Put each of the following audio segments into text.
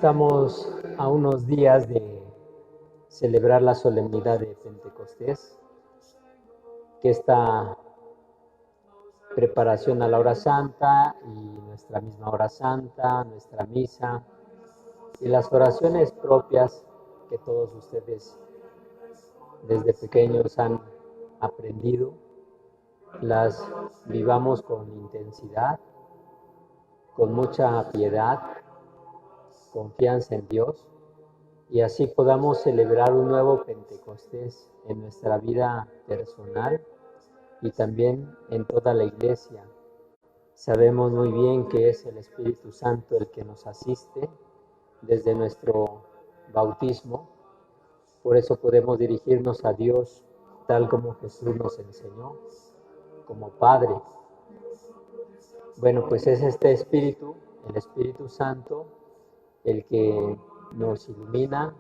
Estamos a unos días de celebrar la solemnidad de Pentecostés, que esta preparación a la hora santa y nuestra misma hora santa, nuestra misa y las oraciones propias que todos ustedes desde pequeños han aprendido, las vivamos con intensidad, con mucha piedad, confianza en Dios, y así podamos celebrar un nuevo Pentecostés en nuestra vida personal y también en toda la iglesia. Sabemos muy bien que es el Espíritu Santo el que nos asiste desde nuestro bautismo, por eso podemos dirigirnos a Dios tal como Jesús nos enseñó, como Padre. Bueno, pues es este Espíritu, el Espíritu Santo, el que nos ilumina,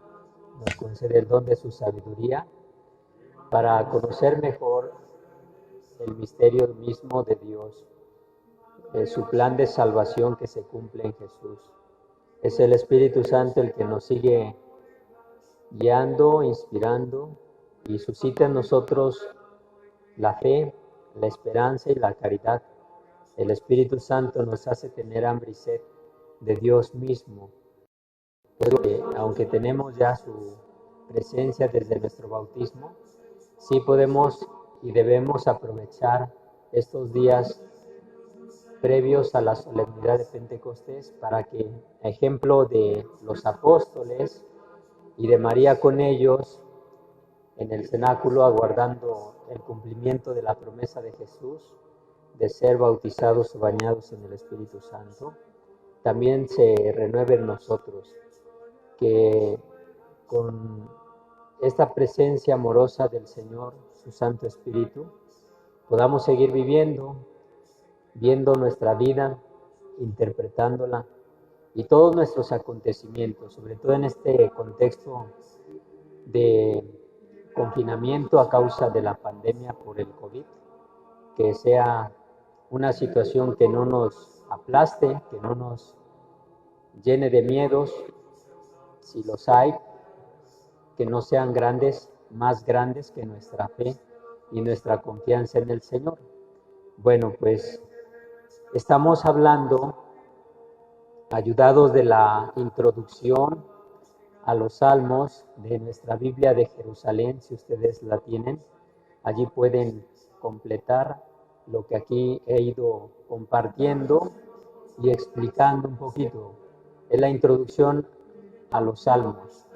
nos concede el don de su sabiduría para conocer mejor el misterio mismo de Dios, su plan de salvación que se cumple en Jesús. Es el Espíritu Santo el que nos sigue guiando, inspirando y suscita en nosotros la fe, la esperanza y la caridad. El Espíritu Santo nos hace tener hambre y sed de Dios mismo. Porque aunque tenemos ya su presencia desde nuestro bautismo, sí podemos y debemos aprovechar estos días previos a la solemnidad de Pentecostés para que, a ejemplo de los apóstoles y de María con ellos, en el cenáculo aguardando el cumplimiento de la promesa de Jesús, de ser bautizados o bañados en el Espíritu Santo, también se renueve en nosotros, que con esta presencia amorosa del Señor, su Santo Espíritu, podamos seguir viendo nuestra vida, interpretándola y todos nuestros acontecimientos, sobre todo en este contexto de confinamiento a causa de la pandemia por el COVID, que sea una situación que no nos aplaste, que no nos llene de miedos, si los hay, que no sean grandes, más grandes que nuestra fe y nuestra confianza en el Señor. Bueno, pues estamos hablando, ayudados de la introducción a los salmos de nuestra Biblia de Jerusalén, si ustedes la tienen, allí pueden completar lo que aquí he ido compartiendo y explicando un poquito. Es la introducción a los salmos,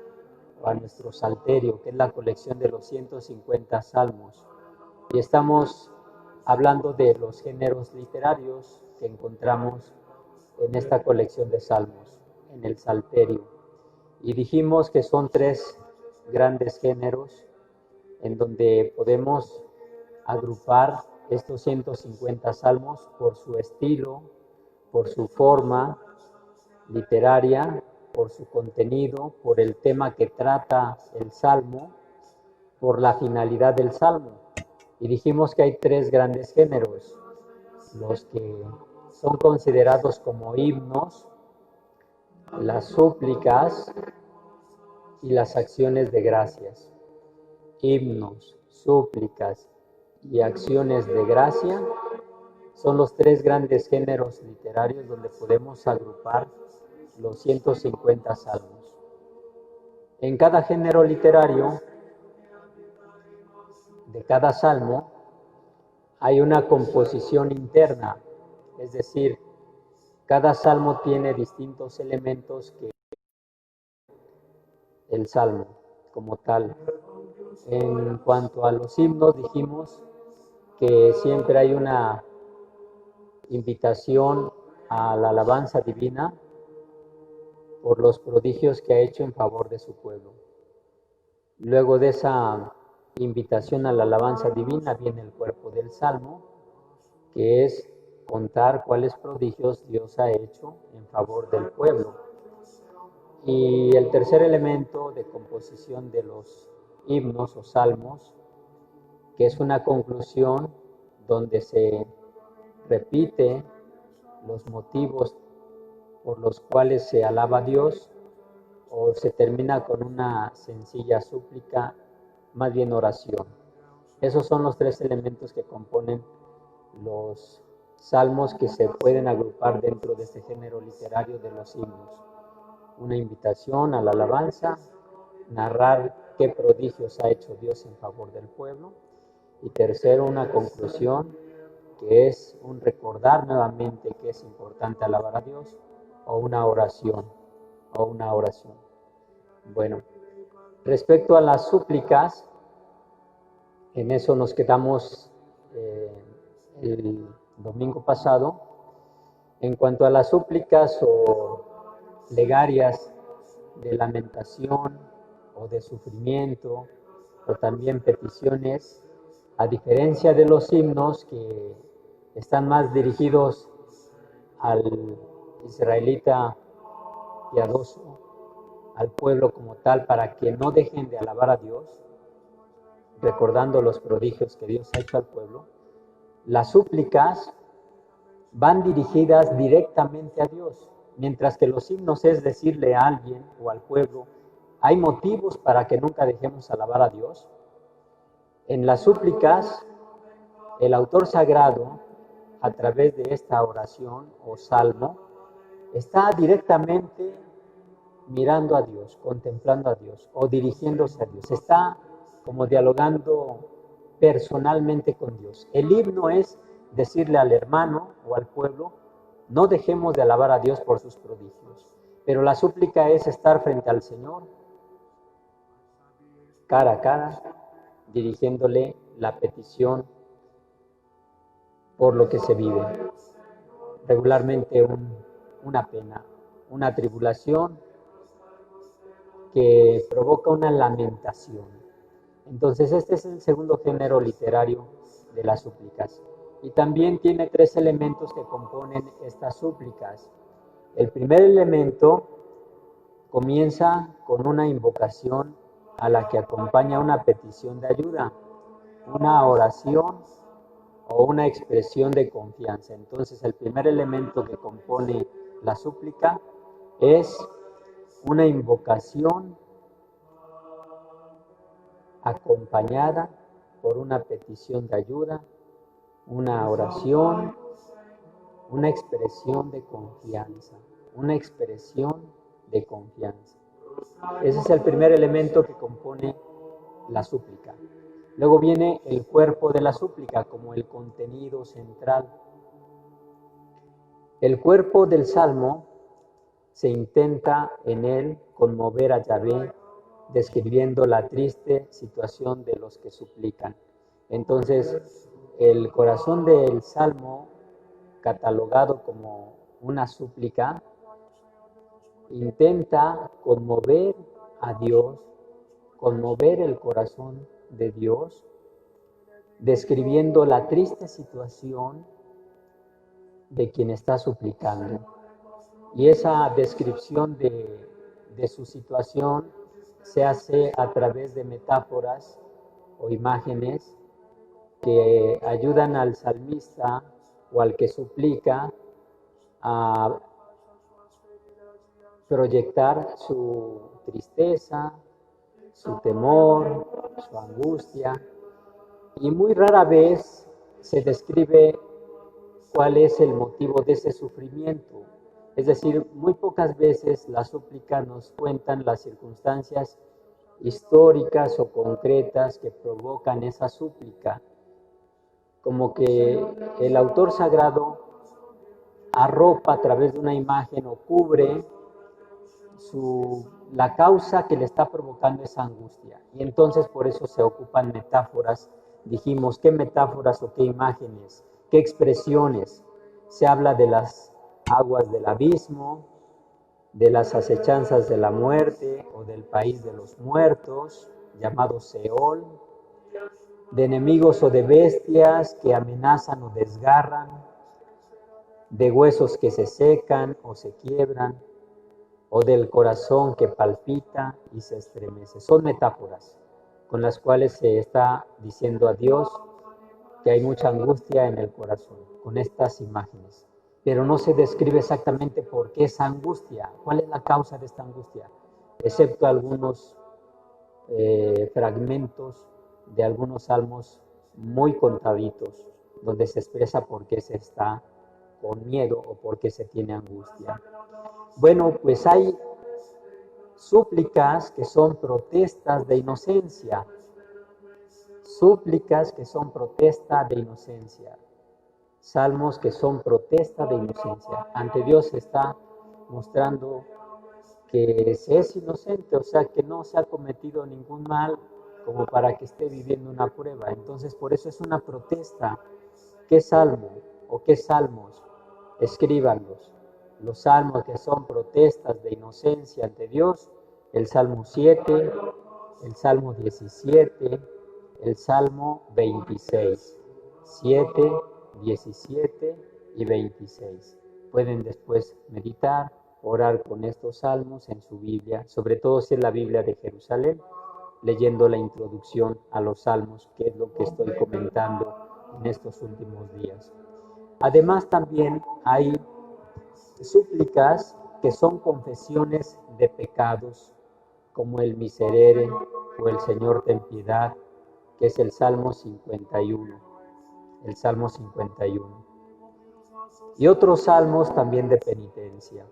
a nuestro salterio, que es la colección de los 150 salmos. Y estamos hablando de los géneros literarios que encontramos en esta colección de salmos, en el salterio. Y dijimos que son 3 grandes géneros en donde podemos agrupar estos 150 salmos por su estilo, por su forma literaria, por su contenido, por el tema que trata el salmo, por la finalidad del salmo. Y dijimos que hay 3 grandes géneros, los que son considerados como himnos, las súplicas y las acciones de gracias. Himnos, súplicas y acciones de gracia son los 3 grandes géneros literarios donde podemos agrupar los 150 salmos. En cada género literario de cada salmo hay una composición interna, es decir, cada salmo tiene distintos elementos que el salmo como tal. En cuanto a los himnos, dijimos que siempre hay una invitación a la alabanza divina por los prodigios que ha hecho en favor de su pueblo. Luego de esa invitación a la alabanza divina viene el cuerpo del salmo, que es contar cuáles prodigios Dios ha hecho en favor del pueblo. Y el tercer elemento de composición de los himnos o salmos, que es una conclusión donde se repite los motivos por los cuales se alaba a Dios o se termina con una sencilla súplica, más bien oración. Esos son los tres elementos que componen los salmos que se pueden agrupar dentro de este género literario de los himnos. Una invitación a la alabanza, narrar qué prodigios ha hecho Dios en favor del pueblo, y tercero, una conclusión, que es un recordar nuevamente que es importante alabar a Dios, o una oración, Bueno, respecto a las súplicas, en eso nos quedamos el domingo pasado. En cuanto a las súplicas o plegarias de lamentación o de sufrimiento, o también peticiones, a diferencia de los himnos que están más dirigidos al israelita piadoso, al pueblo como tal, para que no dejen de alabar a Dios, recordando los prodigios que Dios ha hecho al pueblo, las súplicas van dirigidas directamente a Dios, mientras que los himnos es decirle a alguien o al pueblo, hay motivos para que nunca dejemos alabar a Dios. En las súplicas, el autor sagrado, a través de esta oración o salmo, está directamente mirando a Dios, contemplando a Dios o dirigiéndose a Dios. Está como dialogando personalmente con Dios. El himno es decirle al hermano o al pueblo, no dejemos de alabar a Dios por sus prodigios. Pero la súplica es estar frente al Señor, cara a cara, dirigiéndole la petición por lo que se vive. Regularmente una pena, una tribulación que provoca una lamentación. Entonces este es el segundo género literario de las súplicas. Y también tiene tres elementos que componen estas súplicas. El primer elemento comienza con una invocación a la que acompaña una petición de ayuda, una oración o una expresión de confianza. Entonces el primer elemento que compone la súplica es una invocación acompañada por una petición de ayuda, una oración, una expresión de confianza, Ese es el primer elemento que compone la súplica. Luego viene el cuerpo de la súplica como el contenido central. El cuerpo del salmo se intenta en él conmover a Yahvé, describiendo la triste situación de los que suplican. Entonces, el corazón del salmo, catalogado como una súplica, intenta conmover a Dios, conmover el corazón de Dios, describiendo la triste situación de quien está suplicando. Y esa descripción de su situación se hace a través de metáforas o imágenes que ayudan al salmista o al que suplica a proyectar su tristeza, su temor, su angustia, y muy rara vez se describe cuál es el motivo de ese sufrimiento. Es decir, muy pocas veces las súplicas nos cuentan las circunstancias históricas o concretas que provocan esa súplica. Como que el autor sagrado arropa a través de una imagen o cubre la causa que le está provocando esa angustia. Y entonces por eso se ocupan metáforas. Dijimos, ¿qué metáforas o qué imágenes? ¿Qué expresiones? Se habla de las aguas del abismo, de las acechanzas de la muerte o del país de los muertos, llamado Seol, de enemigos o de bestias que amenazan o desgarran, de huesos que se secan o se quiebran, o del corazón que palpita y se estremece. Son metáforas con las cuales se está diciendo a Dios que hay mucha angustia en el corazón, con estas imágenes. Pero no se describe exactamente por qué esa angustia, cuál es la causa de esta angustia. excepto algunos fragmentos de algunos salmos muy contaditos, donde se expresa por qué se está con miedo o por qué se tiene angustia. Bueno, pues hay súplicas que son protestas de inocencia, súplicas que son protesta de inocencia, salmos que son protesta de inocencia. Ante Dios se está mostrando que se es inocente, o sea, que no se ha cometido ningún mal como para que esté viviendo una prueba. Entonces, por eso es una protesta. ¿Qué salmo o qué salmos? Escríbanlos. Los salmos que son protestas de inocencia ante Dios, el Salmo 7, el Salmo 17, el Salmo 26. 7, 17 y 26. Pueden después meditar, orar con estos salmos en su Biblia, sobre todo si es la Biblia de Jerusalén, leyendo la introducción a los salmos, que es lo que estoy comentando en estos últimos días. Además, también hay súplicas que son confesiones de pecados, como el Miserere o el Señor ten piedad, que es el Salmo 51. El Salmo 51. Y otros salmos también de penitencia.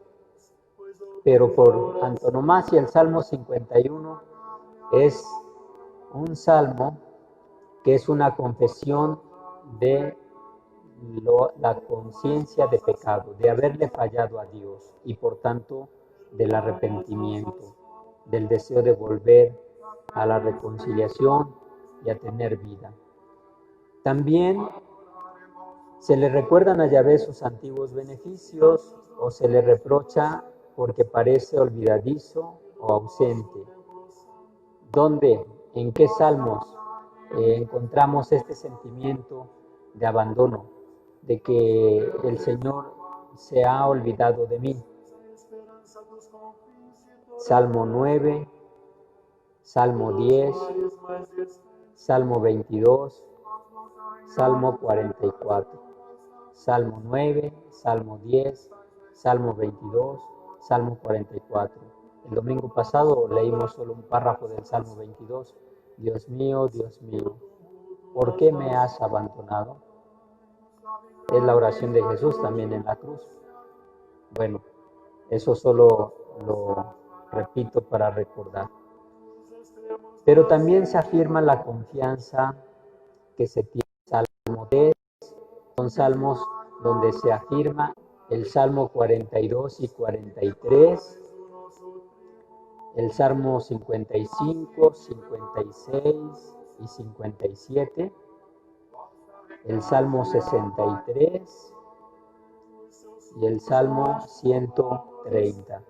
Pero por antonomasia el Salmo 51 es un salmo que es una confesión de la conciencia de pecado, de haberle fallado a Dios y por tanto del arrepentimiento, del deseo de volver a la reconciliación y a tener vida. También se le recuerdan a Yahvé sus antiguos beneficios o se le reprocha porque parece olvidadizo o ausente. ¿Dónde, en qué salmos encontramos este sentimiento de abandono, de que el Señor se ha olvidado de mí? Salmo 9, Salmo 10, Salmo 22, Salmo 44. Salmo 9, Salmo 10, Salmo 22, Salmo 44. El domingo pasado leímos solo un párrafo del Salmo 22. Dios mío, ¿por qué me has abandonado? Es la oración de Jesús también en la cruz. Bueno, eso solo lo repito para recordar. Pero también se afirma la confianza que se tiene en Salmo 10. Son salmos donde se afirma el Salmo 42 y 43, el Salmo 55, 56 y 57, el Salmo 63 y el Salmo 130.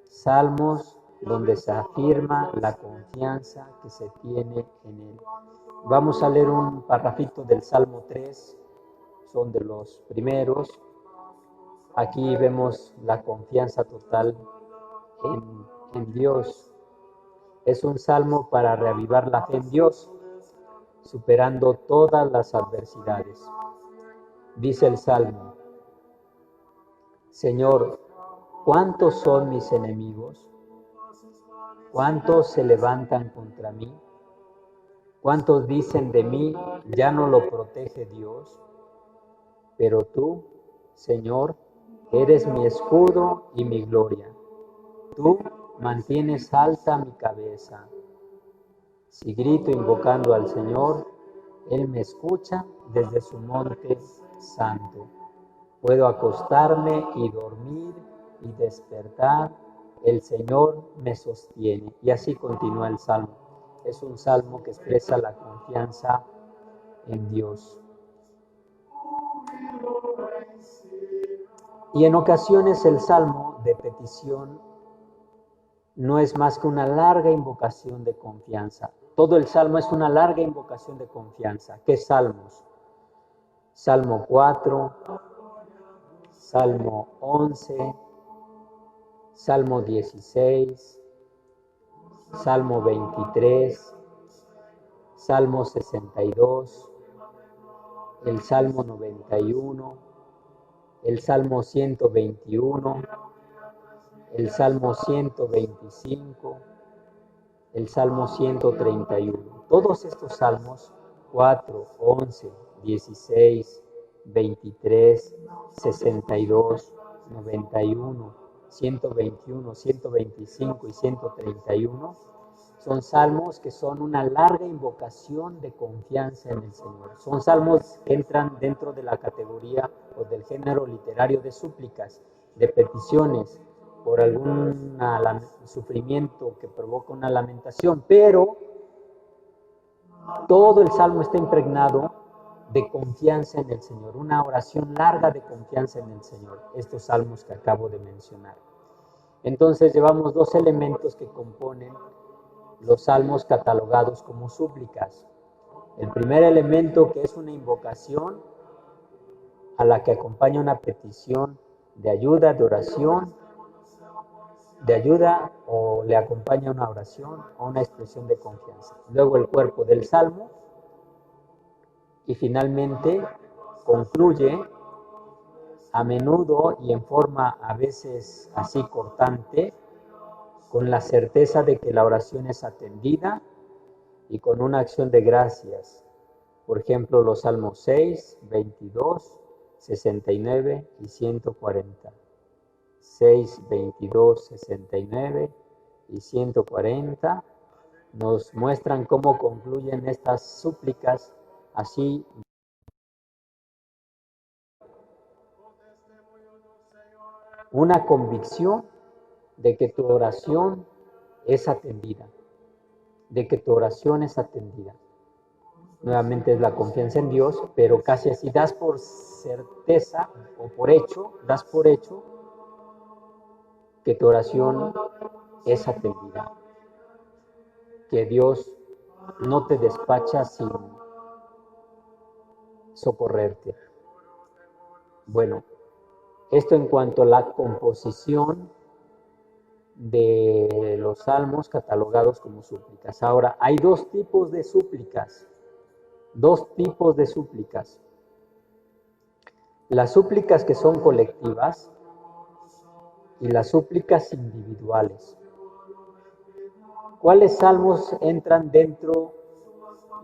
Salmos donde se afirma la confianza que se tiene en Él. Vamos a leer un parrafito del Salmo 3, son de los primeros. Aquí vemos la confianza total en Dios. Es un salmo para reavivar la fe en Dios, superando todas las adversidades. Dice el salmo: Señor, ¿cuántos son mis enemigos? ¿Cuántos se levantan contra mí? ¿Cuántos dicen de mí, ya no lo protege Dios? Pero tú, Señor, eres mi escudo y mi gloria. Tú mantienes alta mi cabeza. Si grito invocando al Señor, Él me escucha desde su monte santo. Puedo acostarme y dormir y despertar. El Señor me sostiene. Y así continúa el salmo. Es un salmo que expresa la confianza en Dios. Y en ocasiones el salmo de petición no es más que una larga invocación de confianza. Todo el salmo es una larga invocación de confianza. ¿Qué salmos? Salmo 4, Salmo 11, Salmo 16, Salmo 23, Salmo 62, el Salmo 91, el Salmo 121, el Salmo 125, el Salmo 131. Todos estos salmos, 4, 11, 16, 23, 62, 91, 121, 125 y 131, son salmos que son una larga invocación de confianza en el Señor. Son salmos que entran dentro de la categoría o del género literario de súplicas, de peticiones, por algún sufrimiento que provoca una lamentación, pero todo el salmo está impregnado de confianza en el Señor, una oración larga de confianza en el Señor, estos salmos que acabo de mencionar. Entonces llevamos dos elementos que componen los salmos catalogados como súplicas. El primer elemento, que es una invocación a la que acompaña una petición de ayuda, de oración, de ayuda, o le acompaña una oración o una expresión de confianza. Luego el cuerpo del salmo y finalmente concluye a menudo y en forma a veces así cortante, con la certeza de que la oración es atendida y con una acción de gracias. Por ejemplo, los Salmos 6, 22, 69 y 140. 6, 22, 69 y 140 nos muestran cómo concluyen estas súplicas así. Una convicción de que tu oración es atendida, de que tu oración es atendida. Nuevamente es la confianza en Dios, pero casi así das por certeza o por hecho, das por hecho que tu oración es atendida, que Dios no te despacha sin socorrerte. Bueno, esto en cuanto a la composición de los salmos catalogados como súplicas. Ahora, hay dos tipos de súplicas. Dos tipos de súplicas. Las súplicas que son colectivas y las súplicas individuales. ¿Cuáles salmos entran dentro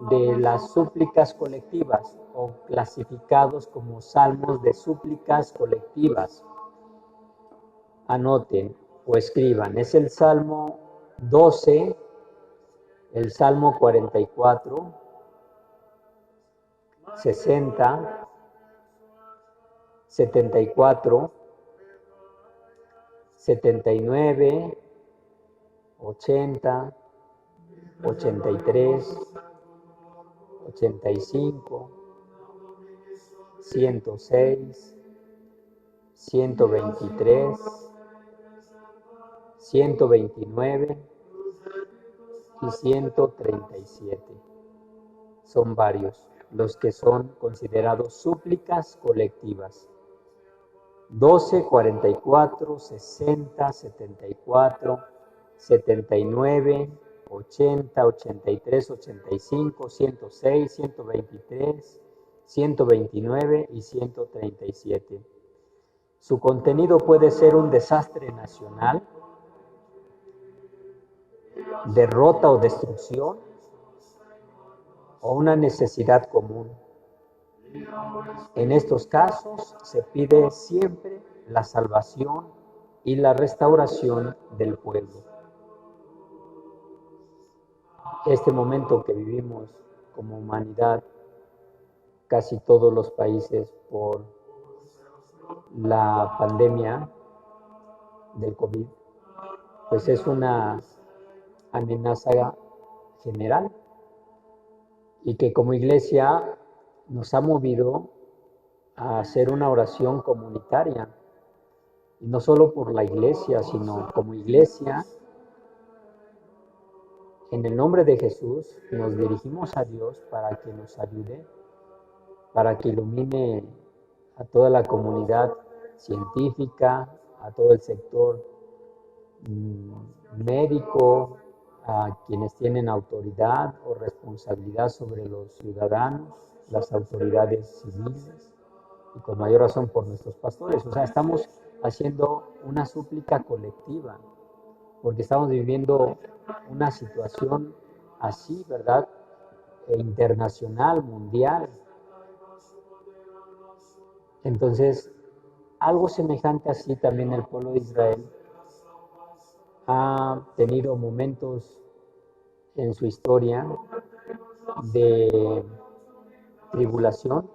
de las súplicas colectivas o clasificados como salmos de súplicas colectivas? Anoten o escriban. Es el Salmo 12, el Salmo 44, 60, 74, 79, 80, 83, 85, 106, 123, 129 y 137. Son varios los que son considerados súplicas colectivas. 12, 44, 60, 74, 79, 80, 83, 85, 106, 123, 129 y 137. Su contenido puede ser un desastre nacional, derrota o destrucción, o una necesidad común. En estos casos se pide siempre la salvación y la restauración del pueblo. Este momento que vivimos como humanidad, casi todos los países por la pandemia del COVID, pues es una amenaza general y que como iglesia nos ha movido a hacer una oración comunitaria, y no solo por la iglesia, sino como iglesia, en el nombre de Jesús, nos dirigimos a Dios para que nos ayude, para que ilumine a toda la comunidad científica, a todo el sector médico, a quienes tienen autoridad o responsabilidad sobre los ciudadanos, las autoridades civiles, y con mayor razón por nuestros pastores. O sea, estamos haciendo una súplica colectiva, porque estamos viviendo una situación así, ¿verdad? Internacional, mundial. Entonces, algo semejante así también el pueblo de Israel ha tenido momentos en su historia de tribulación,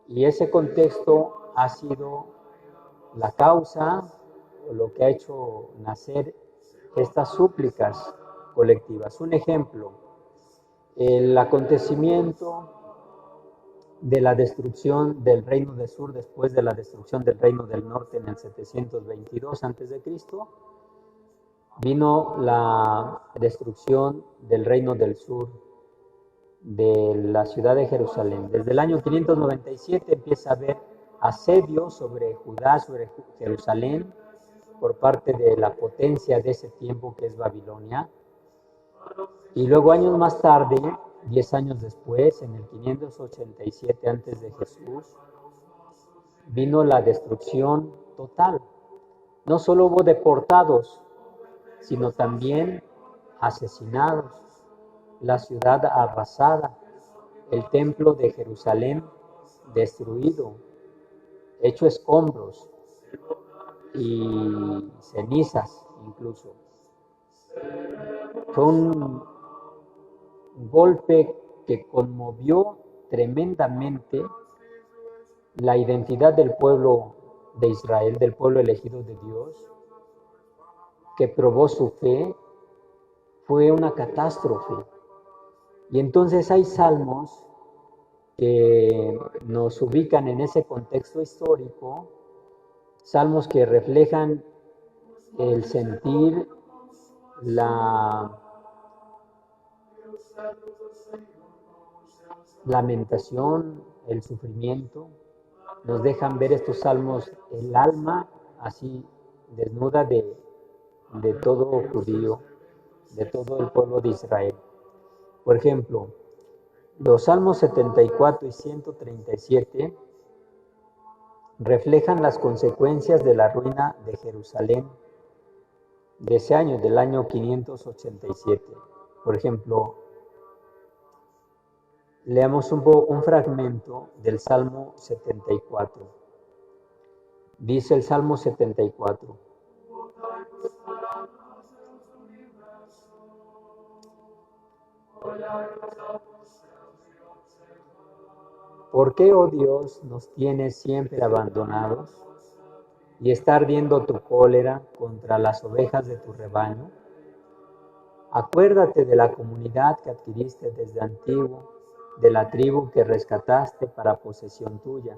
y ese contexto ha sido la causa o lo que ha hecho nacer estas súplicas colectivas. Un ejemplo, el acontecimiento de la destrucción del reino del sur después de la destrucción del reino del norte en el 722 a.C., vino la destrucción del reino del sur, de la ciudad de Jerusalén. Desde el año 597 empieza a haber asedio sobre Judá, sobre Jerusalén, por parte de la potencia de ese tiempo que es Babilonia. Y luego años más tarde, 10 años después, en el 587 antes de Jesús, vino la destrucción total. No solo hubo deportados, sino también asesinados, la ciudad arrasada, el templo de Jerusalén destruido, hecho escombros y cenizas incluso. Fue un golpe que conmovió tremendamente la identidad del pueblo de Israel, del pueblo elegido de Dios, que probó su fe. Fue una catástrofe. Y entonces hay salmos que nos ubican en ese contexto histórico, salmos que reflejan el sentir, la lamentación, el sufrimiento. Nos dejan ver estos salmos el alma así desnuda de todo judío, de todo el pueblo de Israel. Por ejemplo, los salmos 74 y 137 reflejan las consecuencias de la ruina de Jerusalén de ese año, del año 587. Por ejemplo, leamos un fragmento del Salmo 74. Dice el Salmo 74. ¿Por qué, oh Dios, nos tienes siempre abandonados y está ardiendo tu cólera contra las ovejas de tu rebaño? Acuérdate de la comunidad que adquiriste desde antiguo, de la tribu que rescataste para posesión tuya,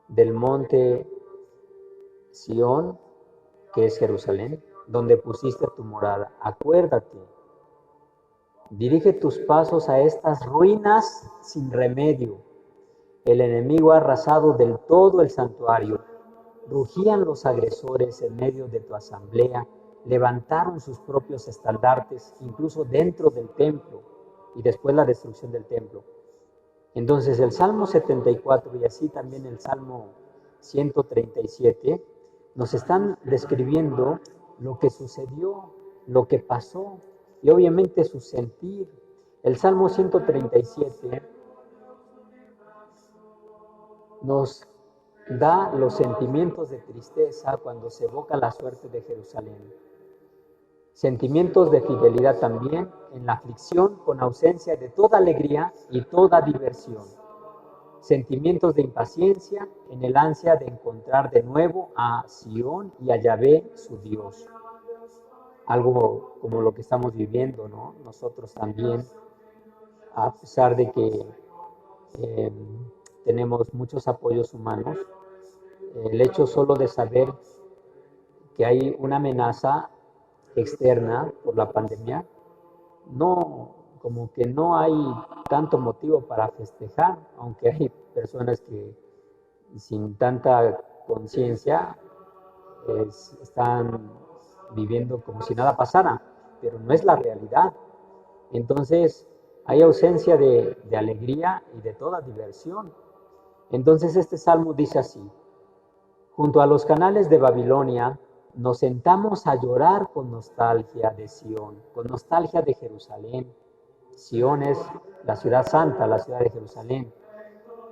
del monte Sión, que es Jerusalén, donde pusiste tu morada. Acuérdate, dirige tus pasos a estas ruinas sin remedio. El enemigo ha arrasado del todo el santuario. Rugían los agresores en medio de tu asamblea, levantaron sus propios estandartes, incluso dentro del templo, y después la destrucción del templo. Entonces el Salmo 74 y así también el Salmo 137 nos están describiendo lo que sucedió, lo que pasó, y obviamente su sentir. El Salmo 137 nos da los sentimientos de tristeza cuando se evoca la suerte de Jerusalén. Sentimientos de fidelidad también en la aflicción con ausencia de toda alegría y toda diversión. Sentimientos de impaciencia en el ansia de encontrar de nuevo a Sión y a Yahvé, su Dios. Algo como lo que estamos viviendo, ¿no? Nosotros también, a pesar de que tenemos muchos apoyos humanos, el hecho solo de saber que hay una amenaza externa por la pandemia, como que no hay tanto motivo para festejar, aunque hay personas que sin tanta conciencia están viviendo como si nada pasara, pero no es la realidad. Entonces hay ausencia de alegría y de toda diversión. Entonces este salmo dice así: junto a los canales de Babilonia nos sentamos a llorar con nostalgia de Sión, con nostalgia de Jerusalén. Sión es la ciudad santa, la ciudad de Jerusalén.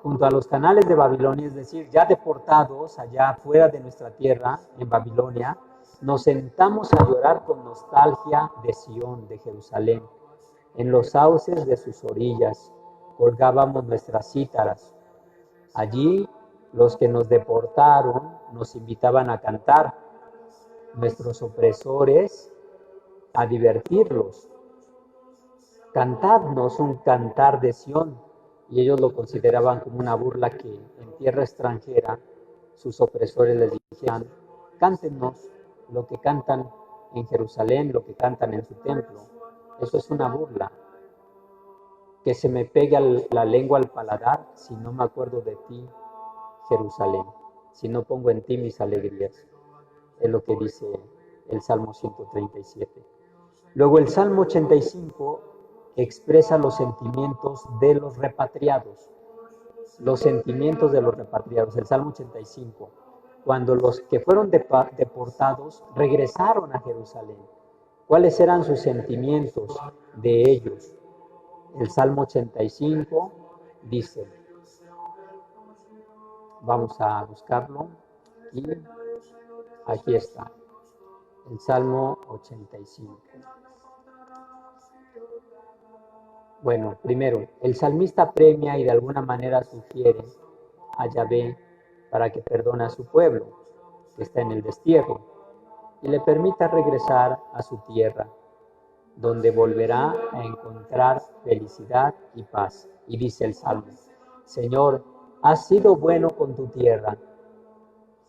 Junto a los canales de Babilonia, es decir, ya deportados allá fuera de nuestra tierra, en Babilonia, nos sentamos a llorar con nostalgia de Sión, de Jerusalén. En los sauces de sus orillas colgábamos nuestras cítaras. Allí los que nos deportaron nos invitaban a cantar, nuestros opresores a divertirlos. Cantadnos un cantar de Sión. Y ellos lo consideraban como una burla que en tierra extranjera sus opresores les dijeran: cántenos lo que cantan en Jerusalén, lo que cantan en su templo. Eso es una burla. Que se me pegue la lengua al paladar si no me acuerdo de ti, Jerusalén, si no pongo en ti mis alegrías. Es lo que dice el Salmo 137. Luego el Salmo 85 expresa los sentimientos de los repatriados. Los sentimientos de los repatriados, el Salmo 85. Cuando los que fueron deportados regresaron a Jerusalén, ¿cuáles eran sus sentimientos de ellos? El Salmo 85 dice, vamos a buscarlo, y aquí está, el Salmo 85. Bueno, primero, el salmista premia y de alguna manera sugiere a Yahvé para que perdone a su pueblo, que está en el destierro, y le permita regresar a su tierra, donde volverá a encontrar felicidad y paz. Y dice el Salmo: Señor, has sido bueno con tu tierra,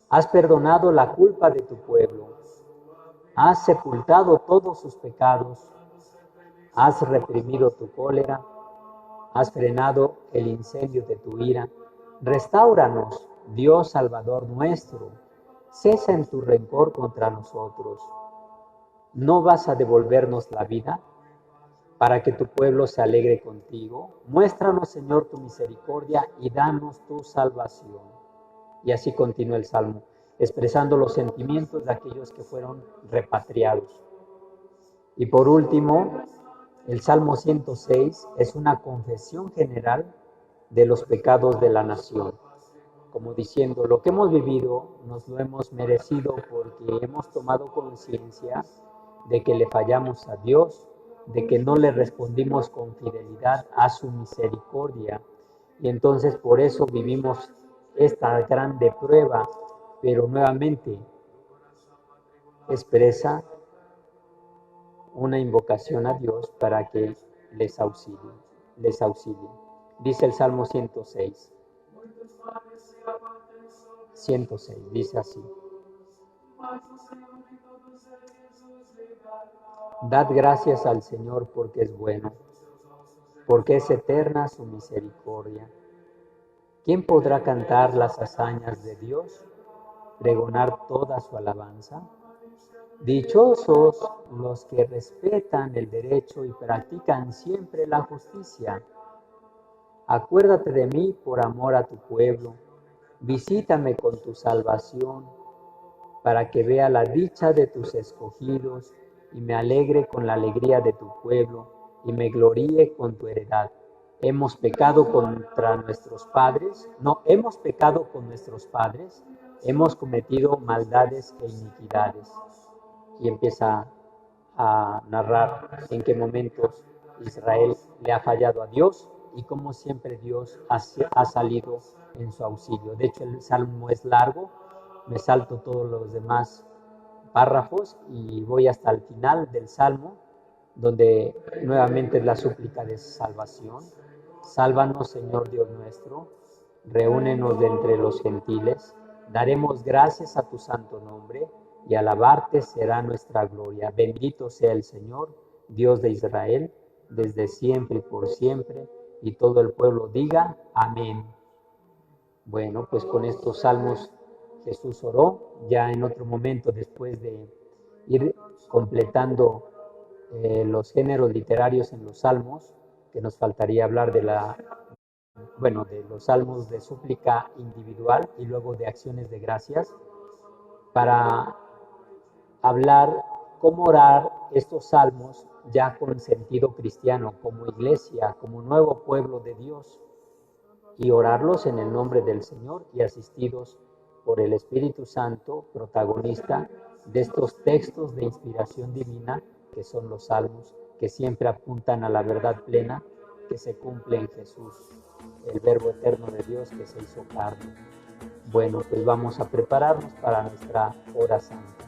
has perdonado la culpa de tu pueblo, has sepultado todos sus pecados, has reprimido tu cólera, has frenado el incendio de tu ira. Restáuranos, Dios Salvador nuestro, cesa en tu rencor contra nosotros. ¿No vas a devolvernos la vida para que tu pueblo se alegre contigo? Muéstranos, Señor, tu misericordia y danos tu salvación. Y así continúa el Salmo, expresando los sentimientos de aquellos que fueron repatriados. Y por último, el Salmo 106 es una confesión general de los pecados de la nación, como diciendo: lo que hemos vivido nos lo hemos merecido porque hemos tomado conciencia de que le fallamos a Dios, de que no le respondimos con fidelidad a su misericordia, y entonces por eso vivimos esta grande prueba, pero nuevamente expresa una invocación a Dios para que les auxilie. Dice el Salmo 106, dice así: Dad gracias al Señor porque es bueno, porque es eterna su misericordia. ¿Quién podrá cantar las hazañas de Dios, pregonar toda su alabanza? Dichosos los que respetan el derecho y practican siempre la justicia. Acuérdate de mí por amor a tu pueblo, visítame con tu salvación, para que vea la dicha de tus escogidos y me alegre con la alegría de tu pueblo y me gloríe con tu heredad. ¿Hemos pecado contra nuestros padres? No, hemos pecado con nuestros padres, hemos cometido maldades e iniquidades. Y empieza a narrar en qué momentos Israel le ha fallado a Dios y cómo siempre Dios ha salido en su auxilio. De hecho, el salmo es largo, me salto todos los demás párrafos y voy hasta el final del salmo, donde nuevamente es la súplica de salvación. Sálvanos, Señor Dios nuestro, reúnenos de entre los gentiles, daremos gracias a tu santo nombre, y alabarte será nuestra gloria. Bendito sea el Señor, Dios de Israel, desde siempre y por siempre, y todo el pueblo diga amén. Bueno, pues con estos salmos Jesús oró. Ya en otro momento, después de ir completando los géneros literarios en los salmos, que nos faltaría hablar bueno, de los salmos de súplica individual y luego de acciones de gracias, para hablar cómo orar estos salmos ya con sentido cristiano, como iglesia, como nuevo pueblo de Dios, y orarlos en el nombre del Señor y asistidos por el Espíritu Santo, protagonista de estos textos de inspiración divina que son los salmos, que siempre apuntan a la verdad plena que se cumple en Jesús, el Verbo eterno de Dios que se hizo carne. Bueno, pues vamos a prepararnos para nuestra hora santa.